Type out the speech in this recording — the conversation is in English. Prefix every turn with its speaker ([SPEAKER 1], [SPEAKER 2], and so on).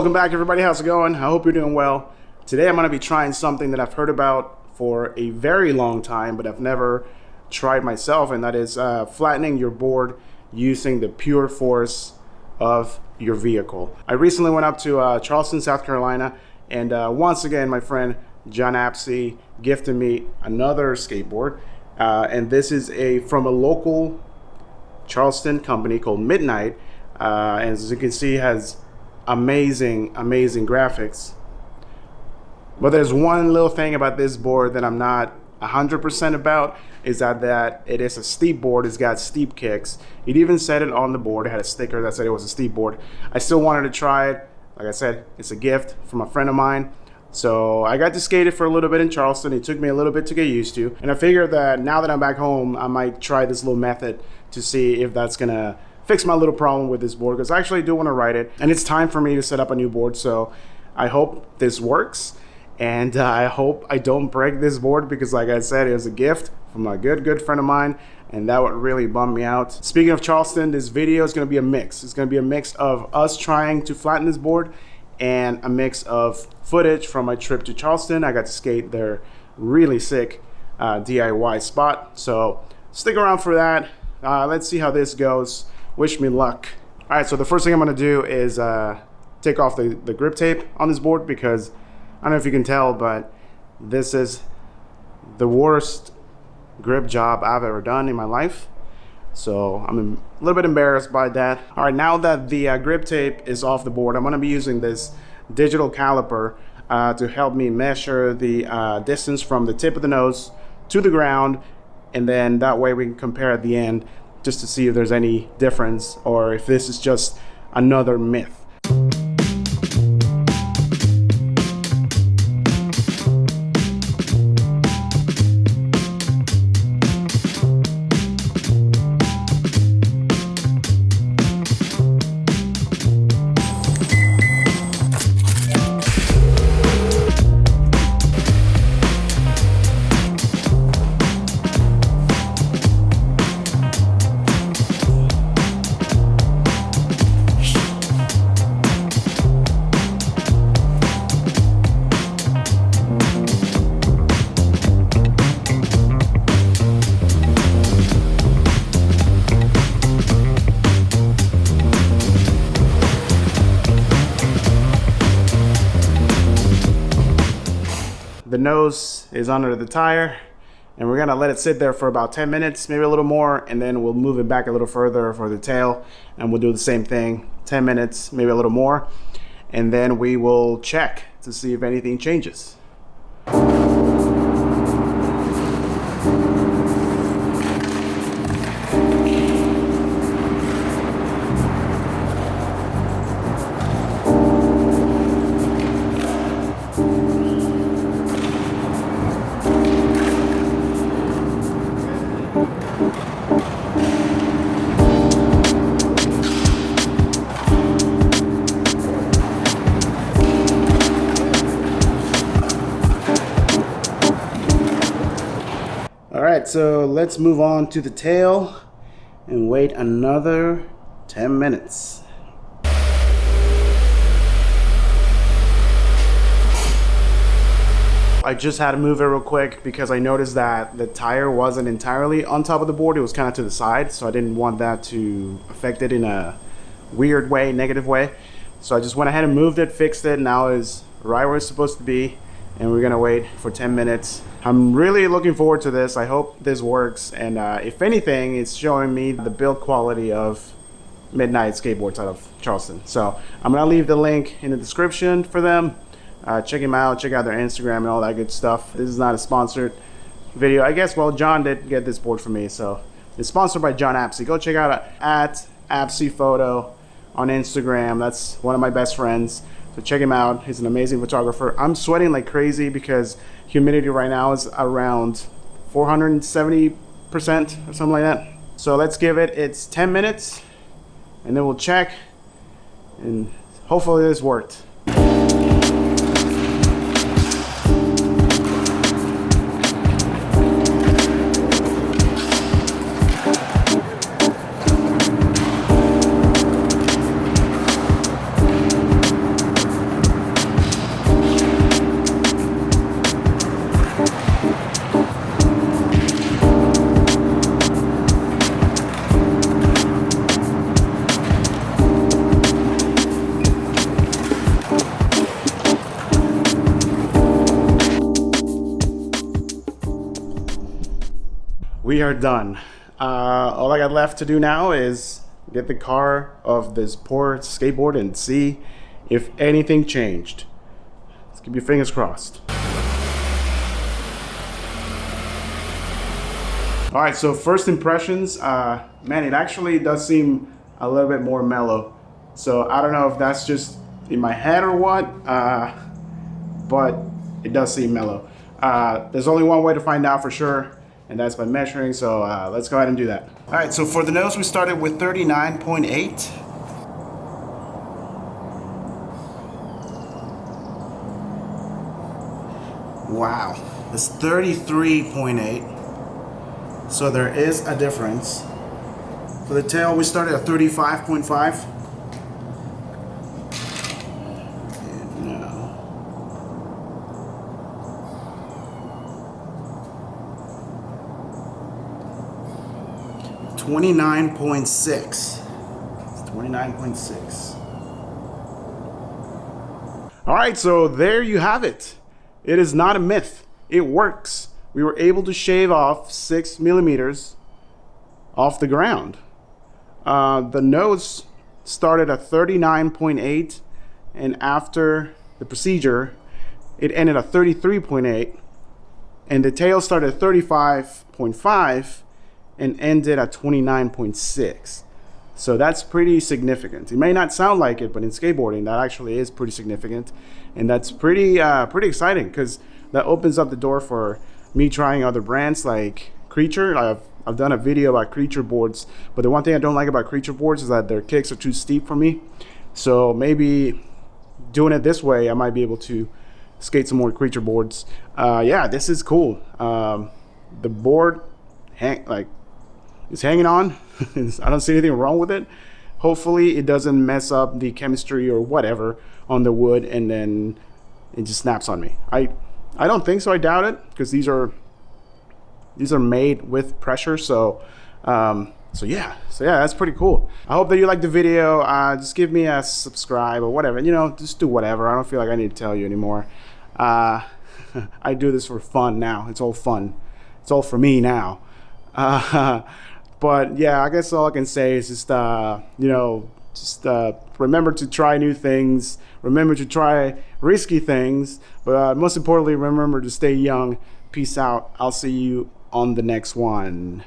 [SPEAKER 1] Welcome back, everybody. How's it going? I hope you're doing well. Today I'm going to be trying something that I've heard about for a very long time, but I've never tried myself, and that is flattening your board using the pure force of your vehicle. I recently went up to Charleston, South Carolina, and once again my friend John Apsey gifted me another skateboard, and this is from a local Charleston company called Midnight, and as you can see has amazing graphics. But there's one little thing about this board that I'm not 100% about, is that it is a steep board. It's got steep kicks. It even said it on the board. It had a sticker that said it was a steep board. I still wanted to try it. Like I said, it's a gift from a friend of mine. So I got to skate it for a little bit in Charleston. It took me a little bit to get used to. And I figured that now that I'm back home, I might try this little method to see if that's gonna fix my little problem with this board, because I actually do want to ride it. And it's time for me to set up a new board. So I hope this works. And I hope I don't break this board, because like I said, it was a gift from a good friend of mine, and that would really bum me out. Speaking of Charleston, this video is going to be a mix. It's going to be a mix of us trying to flatten this board and a mix of footage from my trip to Charleston. I got to skate their really sick DIY spot. So stick around for that. Let's see how this goes. Wish me luck. All right, so the first thing I'm going to do is take off the grip tape on this board, because I don't know if you can tell, but this is the worst grip job I've ever done in my life. So I'm a little bit embarrassed by that. All right, now that the grip tape is off the board, I'm gonna be using this digital caliper to help me measure the distance from the tip of the nose to the ground. And then that way we can compare at the end just to see if there's any difference, or if this is just another myth. The nose is under the tire, and we're gonna let it sit there for about 10 minutes, maybe a little more, and then we'll move it back a little further for the tail, and we'll do the same thing, 10 minutes, maybe a little more, and then we will check to see if anything changes. All right, so let's move on to the tail and wait another 10 minutes. I just had to move it real quick because I noticed that the tire wasn't entirely on top of the board. It was kind of to the side, so I didn't want that to affect it in a weird way, negative way. So I just went ahead and moved it, fixed it. Now it's right where it's supposed to be, and we're gonna wait for 10 minutes. I'm really looking forward to this. I hope this works, and if anything, it's showing me the build quality of Midnight Skateboards out of Charleston. So I'm gonna leave the link in the description for them. Check them out, check out their Instagram and all that good stuff. This is not a sponsored video. I guess, well, John did get this board for me, so it's sponsored by John Apsey. Go check out at Apsey Photo on Instagram. That's one of my best friends. So check him out. He's an amazing photographer. I'm sweating like crazy because humidity right now is around 470% or something like that. So let's give it's 10 minutes, and then we'll check, and hopefully this worked. we are done. All I got left to do now is get the car of this poor skateboard and see if anything changed. Let's keep your fingers crossed. All right, so first impressions, man, it actually does seem a little bit more mellow. So I don't know if that's just in my head or what, but it does seem mellow. There's only one way to find out for sure, and that's by measuring, so let's go ahead and do that. All right, so for the nose, we started with 39.8. Wow, it's 33.8. So there is a difference. For the tail, we started at 35.5. And now 29.6. It's 29.6. All right, so there you have it. It is not a myth. It works. We were able to shave off 6 millimeters off the ground. The nose started at 39.8, and after the procedure, it ended at 33.8, and the tail started at 35.5 and ended at 29.6. So that's pretty significant. It may not sound like it, but in skateboarding, that actually is pretty significant, and that's pretty exciting because that opens up the door for me trying other brands like Creature. I've done a video about Creature boards, but the one thing I don't like about Creature boards is that their kicks are too steep for me. So maybe doing it this way, I might be able to skate some more Creature boards. Yeah, this is cool. The board is hanging on. I don't see anything wrong with it. Hopefully it doesn't mess up the chemistry or whatever on the wood and then it just snaps on me. I don't think so. I doubt it because these are made with pressure. So yeah, that's pretty cool. I hope that you liked the video. Just give me a subscribe or whatever. You know, just do whatever. I don't feel like I need to tell you anymore. I do this for fun now. It's all fun. It's all for me now. But yeah, I guess all I can say is just remember to try new things. Remember to try risky things, but most importantly, remember to stay young. Peace out. I'll see you on the next one.